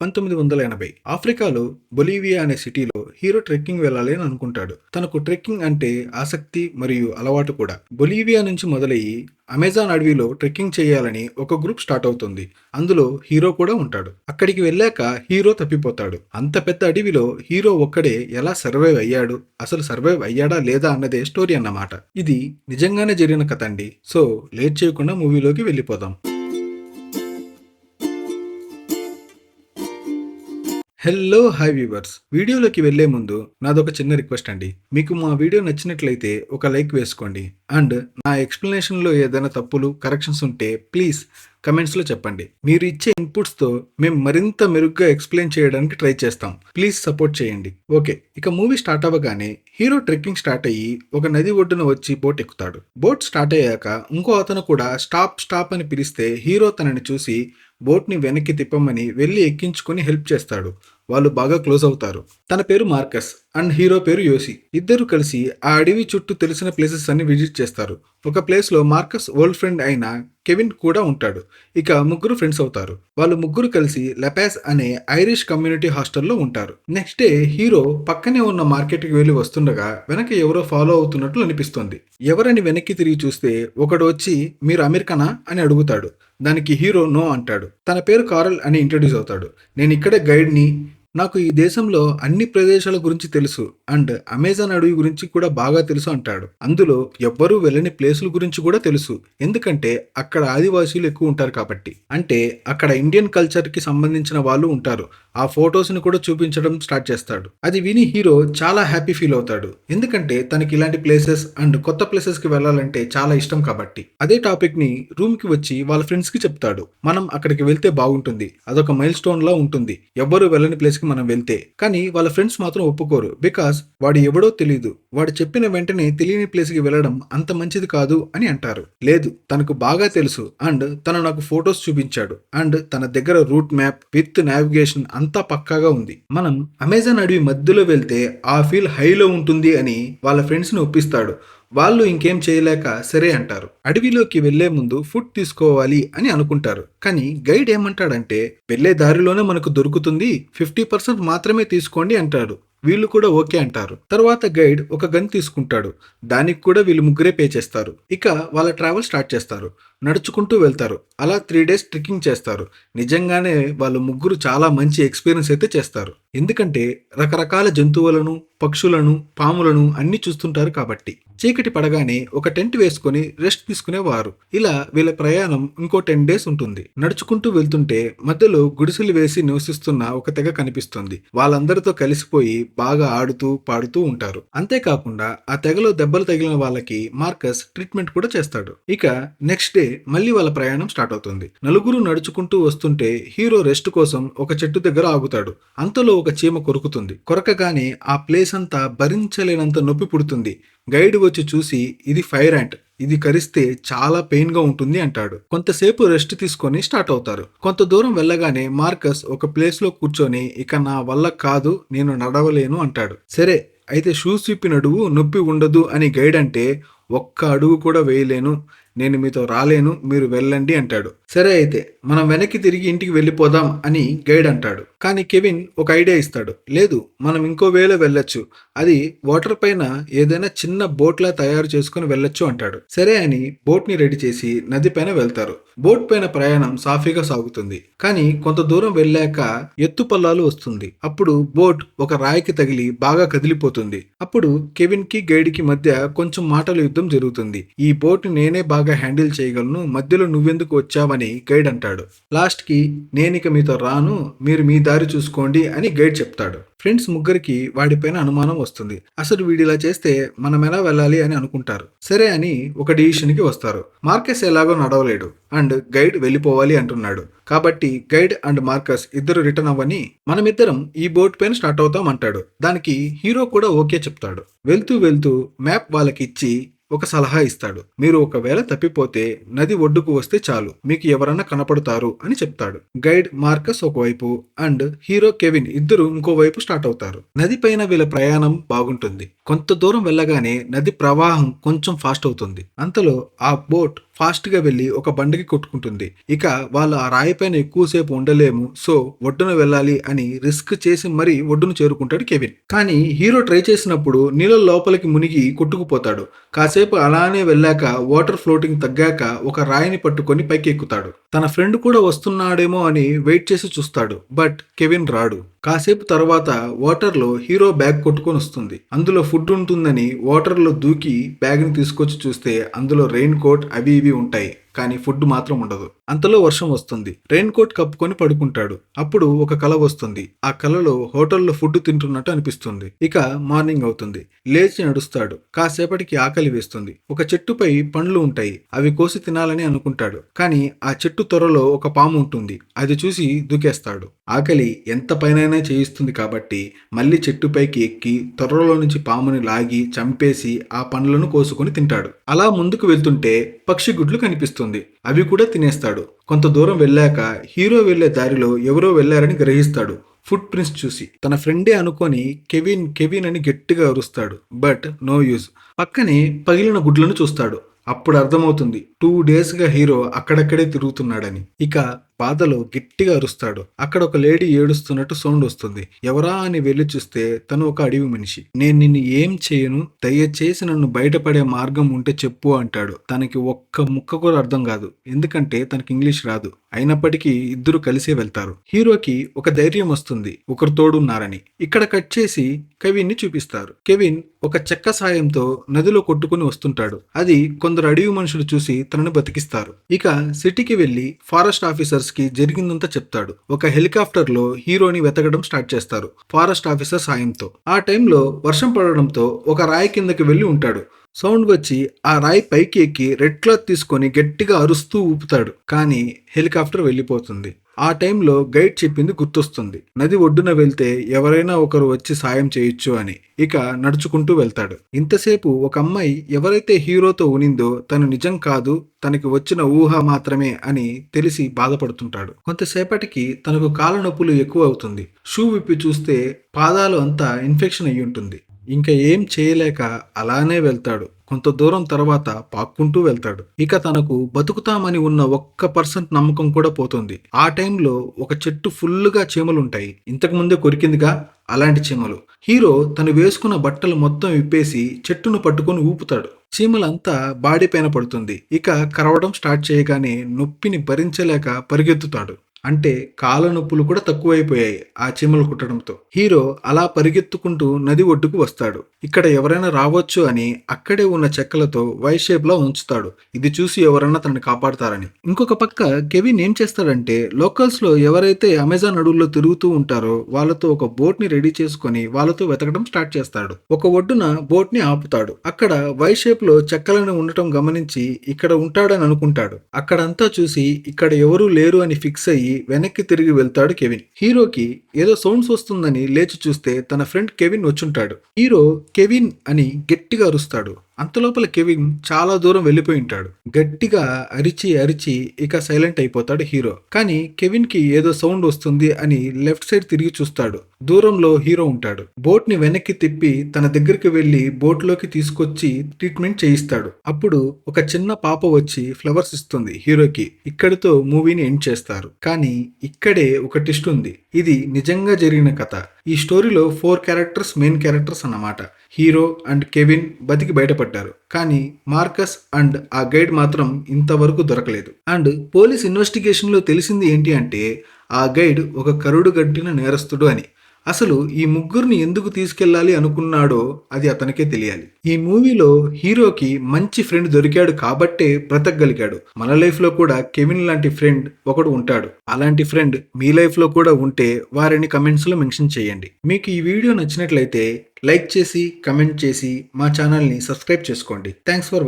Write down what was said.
1980 ఆఫ్రికాలో బొలీవియా అనే సిటీలో హీరో ట్రెక్కింగ్ వెళ్ళాలి అని అనుకుంటాడు. తనకు ట్రెక్కింగ్ అంటే ఆసక్తి మరియు అలవాటు కూడా. బొలీవియా నుంచి మొదలయ్యి అమెజాన్ అడవిలో ట్రెక్కింగ్ చేయాలని ఒక గ్రూప్ స్టార్ట్ అవుతుంది. అందులో హీరో కూడా ఉంటాడు. అక్కడికి వెళ్ళాక హీరో తప్పిపోతాడు. అంత పెద్ద అడవిలో హీరో ఒక్కడే ఎలా సర్వైవ్ అయ్యాడు, అసలు సర్వైవ్ అయ్యాడా లేదా అన్నదే స్టోరీ అన్నమాట. ఇది నిజంగానే జరిగిన కథ అండి. సో లేట్ చేయకుండా మూవీలోకి వెళ్ళిపోదాం. హలో హాయ్ వ్యూవర్స్, వీడియోలోకి వెళ్లే ముందు నాదొక చిన్న రిక్వెస్ట్ అండి. మీకు మా వీడియో నచ్చినట్లయితే ఒక లైక్ వేసుకోండి. అండ్ నా ఎక్స్ప్లెనేషన్లో ఏదైనా తప్పులు కరెక్షన్స్ ఉంటే ప్లీజ్ కమెంట్స్లో చెప్పండి. మీరు ఇచ్చే ఇన్పుట్స్తో మేము మరింత మెరుగ్గా ఎక్స్ప్లెయిన్ చేయడానికి ట్రై చేస్తాం. ప్లీజ్ సపోర్ట్ చేయండి. ఓకే, ఇక మూవీ స్టార్ట్ అవ్వగానే హీరో ట్రెక్కింగ్ స్టార్ట్ అయ్యి ఒక నది ఒడ్డున వచ్చి బోట్ ఎక్కుతాడు. బోట్ స్టార్ట్ అయ్యాక ఇంకో అతను కూడా స్టాప్ స్టాప్ అని పిలిస్తే హీరో తనని చూసి బోట్ని వెనక్కి తిప్పమని వెళ్ళి ఎక్కించుకొని హెల్ప్ చేస్తాడు. వాళ్ళు బాగా క్లోజ్ అవుతారు. తన పేరు మార్కస్ అండ్ హీరో పేరు యోసి. ఇద్దరు కలిసి ఆ అడవి చుట్టూ తెలిసిన ప్లేసెస్ అన్ని విజిట్ చేస్తారు. ఒక ప్లేస్లో మార్కస్ ఓల్డ్ ఫ్రెండ్ అయిన కెవిన్ కూడా ఉంటాడు. ఇక ముగ్గురు ఫ్రెండ్స్ అవుతారు. వాళ్ళు ముగ్గురు కలిసి లపాస్ అనే ఐరిష్ కమ్యూనిటీ హాస్టల్లో ఉంటారు. నెక్స్ట్ డే హీరో పక్కనే ఉన్న మార్కెట్కి వెళ్ళి వస్తుండగా వెనక ఎవరో ఫాలో అవుతున్నట్లు అనిపిస్తుంది. ఎవరని వెనక్కి తిరిగి చూస్తే ఒకడు వచ్చి మీరు అమెరికనా అని అడుగుతాడు. దానికి హీరో నో అంటాడు. తన పేరు కారల్ అని ఇంట్రడ్యూస్ అవుతాడు. నేను ఇక్కడే గైడ్ని, నాకు ఈ దేశంలో అన్ని ప్రదేశాల గురించి తెలుసు అండ్ అమెజాన్ అడవి గురించి కూడా బాగా తెలుసు అంటాడు. అందులో ఎవ్వరూ వెళ్ళని ప్లేసుల గురించి కూడా తెలుసు, ఎందుకంటే అక్కడ ఆదివాసీలు ఎక్కువ ఉంటారు కాబట్టి. అంటే అక్కడ ఇండియన్ కల్చర్కి సంబంధించిన వాళ్ళు ఉంటారు. ఆ ఫొటోస్ని కూడా చూపించడం స్టార్ట్ చేస్తాడు. అది విని హీరో చాలా హ్యాపీ ఫీల్ అవుతాడు, ఎందుకంటే తనకి ఇలాంటి ప్లేసెస్ అండ్ కొత్త ప్లేసెస్కి వెళ్ళాలంటే చాలా ఇష్టం కాబట్టి. అదే టాపిక్ని రూమ్కి వచ్చి వాళ్ళ ఫ్రెండ్స్కి చెప్తాడు. మనం అక్కడికి వెళ్తే బాగుంటుంది, అదొక మైల్ స్టోన్ లా ఉంటుంది, ఎవ్వరూ వెళ్ళని ప్లేస్కి మనం వెళ్తే. కానీ వాళ్ళ ఫ్రెండ్స్ మాత్రం ఒప్పుకోరు. బికాస్ వాడు ఎవడో తెలియదు, వాడు చెప్పిన వెంటనే తెలియని ప్లేస్కి వెళ్ళడం అంత మంచిది కాదు అని అంటారు. లేదు, తనకు బాగా తెలుసు అండ్ తను నాకు ఫొటోస్ చూపించాడు అండ్ తన దగ్గర రూట్ మ్యాప్ విత్ నావిగేషన్ అంతా పక్కాగా ఉంది. మనం అమెజాన్ అడవి మధ్యలో వెళ్తే ఆ ఫీల్ హైలో ఉంటుంది అని వాళ్ళ ఫ్రెండ్స్ని ఒప్పిస్తాడు. వాళ్ళు ఇంకేం చేయలేక సరే అంటారు. అడవిలోకి వెళ్లే ముందు ఫుడ్ తీసుకోవాలి అని అనుకుంటారు. కానీ గైడ్ ఏమంటాడంటే వెళ్లే దారిలోనే మనకు దొరుకుతుంది, 50% మాత్రమే తీసుకోండి అంటాడు. వీళ్ళు కూడా ఓకే అంటారు. తర్వాత గైడ్ ఒక గన్ తీసుకుంటాడు. దానికి కూడా వీళ్ళు ముగ్గురే పే చేస్తారు. ఇక వాళ్ళ ట్రావెల్ స్టార్ట్ చేస్తారు. నడుచుకుంటూ వెళ్తారు. అలా 3 days ట్రెక్కింగ్ చేస్తారు. నిజంగానే వాళ్ళు ముగ్గురు చాలా మంచి ఎక్స్పీరియన్స్ అయితే చేస్తారు. ఎందుకంటే రకరకాల జంతువులను, పక్షులను, పాములను అన్ని చూస్తుంటారు కాబట్టి. చీకటి పడగానే ఒక టెంట్ వేసుకొని రెస్ట్ తీసుకునేవారు. ఇలా వీళ్ళ ప్రయాణం ఇంకో 10 days ఉంటుంది. నడుచుకుంటూ వెళ్తుంటే మధ్యలో గుడిసెలు వేసి నివసిస్తున్న ఒక తెగ కనిపిస్తుంది. వాళ్ళందరితో కలిసిపోయి బాగా ఆడుతూ పాడుతూ ఉంటారు. అంతేకాకుండా ఆ తెగలో దెబ్బలు తగిలిన వాళ్ళకి మార్కస్ ట్రీట్మెంట్ కూడా చేస్తాడు. ఇక నెక్స్ట్ డే మళ్ళీ వాళ్ళ ప్రయాణం స్టార్ట్ అవుతుంది. నలుగురు నడుచుకుంటూ వస్తుంటే హీరో రెస్ట్ కోసం ఒక చెట్టు దగ్గర ఆగుతాడు. అంతలో ఒక చీమ కొరుకుతుంది. కొరకగానే ఆ ప్లేస్ అంతా భరించలేనంత నొప్పి పుడుతుంది. గైడ్ వచ్చి చూసి ఇది ఫైర్ యాంట్, ఇది కరిస్తే చాలా పెయిన్ గా ఉంటుంది అంటాడు. కొంతసేపు రెస్ట్ తీసుకొని స్టార్ట్ అవుతారు. కొంత దూరం వెళ్ళగానే మార్కస్ ఒక ప్లేస్ లో కూర్చొని ఇక నా వల్ల కాదు, నేను నడవలేను అంటాడు. సరే అయితే షూస్ విప్పి నడువు, నొప్పి ఉండదు అని గైడ్ అంటే ఒక్క అడుగు కూడా వేయలేను, నేను మీతో రాలేను, మీరు వెళ్ళండి అంటాడు. సరే అయితే మనం వెనక్కి తిరిగి ఇంటికి వెళ్ళిపోదాం అని గైడ్ అంటాడు. కానీ కెవిన్ ఒక ఐడియా ఇస్తాడు. లేదు, మనం ఇంకో వేలో వెళ్ళొచ్చు, అది వాటర్ పైన ఏదైనా చిన్న బోట్లా తయారు చేసుకుని వెళ్ళొచ్చు అంటాడు. సరే అని బోట్ ని రెడీ చేసి నది పైన వెళ్తారు. బోట్ పైన ప్రయాణం సాఫీగా సాగుతుంది. కానీ కొంత దూరం వెళ్ళాక ఎత్తు పల్లాలు వస్తుంది. అప్పుడు బోట్ ఒక రాయికి తగిలి బాగా కదిలిపోతుంది. అప్పుడు కెవిన్ కి గైడ్ కి మధ్య కొంచెం మాటల యుద్ధం జరుగుతుంది. ఈ బోట్ నేనే బాగా హ్యాండిల్ చేయగలను, మధ్యలో నువ్వెందుకు వచ్చావని గైడ్ అంటాడు. లాస్ట్ కి నేనిక మీతో రాను, మీరు మీ దారి చూసుకోండి అని గైడ్ చెప్తాడు. ఫ్రెండ్స్ ముగ్గురికి వాడిపైన అనుమానం వస్తుంది. అసలు వీడిలా చేస్తే మనం ఎలా వెళ్ళాలి అని అనుకుంటారు. సరే అని ఒక డిసిషన్ కి వస్తారు. మార్కస్ ఎలాగో నడవలేడు అండ్ గైడ్ వెళ్ళిపోవాలి అంటున్నాడు. కాబట్టి గైడ్ అండ్ మార్కస్ ఇద్దరు రిటర్న్ అవ్వని మనమిద్దరం ఈ బోట్ పైన స్టార్ట్ అవుతాం అంటాడు. దానికి హీరో కూడా ఓకే చెప్తాడు. వెళ్తూ వెళ్తూ మ్యాప్ వాళ్ళకి ఇచ్చి ఒక సలహా ఇస్తాడు. మీరు ఒకవేళ తప్పిపోతే నది ఒడ్డుకు వస్తే చాలు, మీకు ఎవరన్నా కనపడతారు అని చెప్తాడు. గైడ్ మార్కస్ ఒకవైపు అండ్ హీరో కెవిన్ ఇద్దరు ఇంకోవైపు స్టార్ట్ అవుతారు. నది పైన వీళ్ళ ప్రయాణం బాగుంటుంది. కొంత దూరం వెళ్ళగానే నది ప్రవాహం కొంచెం ఫాస్ట్ అవుతుంది. అంతలో ఆ బోట్ ఫాస్ట్ గా వెళ్లి ఒక బండకి కొట్టుకుంటుంది. ఇక వాళ్ళు ఆ రాయి పైన ఎక్కువసేపు ఉండలేము, సో ఒడ్డున వెళ్ళాలి అని రిస్క్ చేసి మరీ ఒడ్డును చేరుకుంటాడు కెవిన్. కానీ హీరో ట్రై చేసినప్పుడు నీళ్ళ లోపలికి మునిగి కొట్టుకుపోతాడు. కాసేపు అలానే వెళ్ళాక వాటర్ ఫ్లోటింగ్ తగ్గాక ఒక రాయిని పట్టుకొని పైకి ఎక్కుతాడు. తన ఫ్రెండ్ కూడా వస్తున్నాడేమో అని వెయిట్ చేసి చూస్తాడు, బట్ కెవిన్ రాడు. కాసేపు తర్వాత వాటర్లో హీరో బ్యాగ్ కొట్టుకొని వస్తుంది. అందులో ఫుడ్ ఉంటుందని వాటర్లో దూకి బ్యాగ్ని తీసుకొచ్చి చూస్తే అందులో రెయిన్ కోట్ అవి ఇవి ఉంటాయి, కానీ ఫుడ్ మాత్రం ఉండదు. అంతలో వర్షం వస్తుంది. రెయిన్ కోట్ కప్పుకొని పడుకుంటాడు. అప్పుడు ఒక కల వస్తుంది. ఆ కలలో హోటల్లో ఫుడ్ తింటున్నట్టు అనిపిస్తుంది. ఇక మార్నింగ్ అవుతుంది. లేచి నడుస్తాడు. కాసేపటికి ఆకలి వేస్తుంది. ఒక చెట్టుపై పండ్లు ఉంటాయి. అవి కోసి తినాలని అనుకుంటాడు. కానీ ఆ చెట్టు త్వరలో ఒక పాము ఉంటుంది. అది చూసి దూకేస్తాడు. ఆకలి ఎంత పైనైనా చేయిస్తుంది కాబట్టి మళ్ళీ చెట్టుపైకి ఎక్కి త్వరలో నుంచి పాముని లాగి చంపేసి ఆ పండ్లను కోసుకొని తింటాడు. అలా ముందుకు వెళ్తుంటే పక్షి గుడ్లు కనిపిస్తుంది. అవి కూడా తినేస్తాడు. కొంత దూరం వెళ్ళాక హీరో వెళ్లే దారిలో ఎవరో వెళ్లారని గ్రహిస్తాడు. ఫుట్ ప్రింట్స్ చూసి తన ఫ్రెండే అనుకొని కెవిన్ కెవిన్ అని గట్టిగా అరుస్తాడు. But no use. పక్కనే పగిలిన గుడ్లను చూస్తాడు. అప్పుడు అర్థమవుతుంది 2 డేస్గా హీరో అక్కడక్కడే తిరుగుతున్నాడని. ఇక బాధలో గట్టిగా అరుస్తాడు. అక్కడ ఒక లేడీ ఏడుస్తున్నట్టు సౌండ్ వస్తుంది. ఎవరా అని వెళ్లి చూస్తే తను ఒక అడవి మనిషి. నేను నిన్ను ఏం చేయను, దయచేసి నన్ను బయటపడే మార్గం ఉంటే చెప్పు అంటాడు. తనకి ఒక్క ముక్క కూడా అర్థం కాదు, ఎందుకంటే తనకి ఇంగ్లీష్ రాదు. అయినప్పటికీ ఇద్దరు కలిసే వెళ్తారు. హీరోకి ఒక ధైర్యం వస్తుంది, ఒకరు తోడున్నారని. ఇక్కడ కట్ చేసి కెవిన్ ని చూపిస్తారు. కెవిన్ ఒక చెక్క సాయంతో నదిలో కొట్టుకుని వస్తుంటాడు. అది కొందరు అడవి మనుషులు చూసి తనను బతికిస్తారు. ఇక సిటీకి వెళ్లి ఫారెస్ట్ ఆఫీసర్స్ కి జరిగిందంతా చెప్తాడు. ఒక హెలికాప్టర్ లో హీరోని వెతకడం స్టార్ట్ చేస్తారు ఫారెస్ట్ ఆఫీసర్ సాయంతో. ఆ టైంలో వర్షం పడడంతో ఒక రాయి కిందకి వెళ్లి ఉంటాడు. సౌండ్ వచ్చి ఆ రాయి పైకి ఎక్కి రెడ్ క్లాత్ తీసుకొని గట్టిగా అరుస్తూ ఊపుతాడు. కానీ హెలికాప్టర్ వెళ్ళిపోతుంది. ఆ టైంలో గైడ్ చెప్పింది గుర్తొస్తుంది. నది ఒడ్డున వెళ్తే ఎవరైనా ఒకరు వచ్చి సాయం చేయొచ్చు అని. ఇక నడుచుకుంటూ వెళ్తాడు. ఇంతసేపు ఒక అమ్మాయి ఎవరైతే హీరోతో ఉనిందో తను నిజం కాదు, తనకి వచ్చిన ఊహ మాత్రమే అని తెలిసి బాధపడుతుంటాడు. కొంతసేపటికి తనకు కాళ్ళ నొప్పులు ఎక్కువ అవుతుంది. షూ విప్పి చూస్తే పాదాలు అంతా ఇన్ఫెక్షన్ అయ్యి ఉంటుంది. ఇంకా ఏం చేయలేక అలానే వెళ్తాడు. కొంత దూరం తర్వాత పాక్కుంటూ వెళ్తాడు. ఇక తనకు బతుకుతామని ఉన్న 1% నమ్మకం కూడా పోతుంది. ఆ టైంలో ఒక చెట్టు ఫుల్లుగా చీమలుంటాయి. ఇంతకు ముందే కొరికిందిగా అలాంటి చీమలు. హీరో తను వేసుకున్న బట్టలు మొత్తం విప్పేసి చెట్టును పట్టుకొని ఊపుతాడు. చీమలంతా బాడీ పైన పడుతుంది. ఇక కరవడం స్టార్ట్ చేయగానే నొప్పిని భరించలేక పరిగెత్తుతాడు. అంటే కాళ్ళ నొప్పులు కూడా తక్కువైపోయాయి ఆ చీమలు కుట్టడంతో. హీరో అలా పరిగెత్తుకుంటూ నది ఒడ్డుకు వస్తాడు. ఇక్కడ ఎవరైనా రావచ్చు అని అక్కడే ఉన్న చెక్కలతో వై షేప్ లో ఉంచుతాడు. ఇది చూసి ఎవరైనా తనని కాపాడతారని. ఇంకొక పక్క కెవిన్ ఏం చేస్తాడంటే లోకల్స్ లో ఎవరైతే అమెజాన్ అడవుల్లో తిరుగుతూ ఉంటారో వాళ్ళతో ఒక బోట్ ని రెడీ చేసుకొని వాళ్ళతో వెతకడం స్టార్ట్ చేస్తాడు. ఒక ఒడ్డున బోట్ ని ఆపుతాడు. అక్కడ వై షేప్ లో చెక్కలను ఉండటం గమనించి ఇక్కడ ఉంటాడని అనుకుంటాడు. అక్కడంతా చూసి ఇక్కడ ఎవరూ లేరు అని ఫిక్స్ అయ్యి వెనక్కి తిరిగి వెళ్తాడు కెవిన్. హీరోకి ఏదో సౌండ్స్ వస్తుందని లేచి చూస్తే తన ఫ్రెండ్ కెవిన్ వచ్చుంటాడు. హీరో కెవిన్ అని గట్టిగా అరుస్తాడు. అంతలోపల కెవిన్ చాలా దూరం వెళ్ళిపోయి ఉంటాడు. గట్టిగా అరిచి అరిచి ఇక సైలెంట్ అయిపోతాడు హీరో. కానీ కెవిన్ కి ఏదో సౌండ్ వస్తుంది అని లెఫ్ట్ సైడ్ తిరిగి చూస్తాడు. దూరంలో హీరో ఉంటాడు. బోట్ ని వెనక్కి తిప్పి తన దగ్గరికి వెళ్లి బోట్ లోకి తీసుకొచ్చి ట్రీట్మెంట్ చేయిస్తాడు. అప్పుడు ఒక చిన్న పాప వచ్చి ఫ్లవర్స్ ఇస్తుంది హీరోకి. ఇక్కడితో మూవీని ఎండ్ చేస్తారు. కానీ ఇక్కడే ఒక ట్విస్ట్ ఉంది. ఇది నిజంగా జరిగిన కథ. ఈ స్టోరీలో 4 క్యారెక్టర్స్ మెయిన్ క్యారెక్టర్స్ అన్నమాట. హీరో అండ్ కెవిన్ బతికి బయటపడ్డారు. కానీ మార్కస్ అండ్ ఆ గైడ్ మాత్రం ఇంతవరకు దొరకలేదు. అండ్ పోలీస్ ఇన్వెస్టిగేషన్ లో తెలిసింది ఏంటి అంటే ఆ గైడ్ ఒక కరుడు గట్టిన నేరస్తుడు అని. అసలు ఈ ముగ్గురిని ఎందుకు తీసుకెళ్లాలి అనుకున్నాడో అది అతనికే తెలియాలి. ఈ మూవీలో హీరోకి మంచి ఫ్రెండ్ దొరికాడు కాబట్టే బ్రతకగలిగాడు. మన లైఫ్ లో కూడా కెవిన్ లాంటి ఫ్రెండ్ ఒకడు ఉంటాడు. అలాంటి ఫ్రెండ్ మీ లైఫ్ లో కూడా ఉంటే వారిని కమెంట్స్ లో మెన్షన్ చేయండి. మీకు ఈ వీడియో నచ్చినట్లయితే లైక్ చేసి కమెంట్ చేసి మా ఛానల్ని సబ్స్క్రైబ్ చేసుకోండి. Thanks for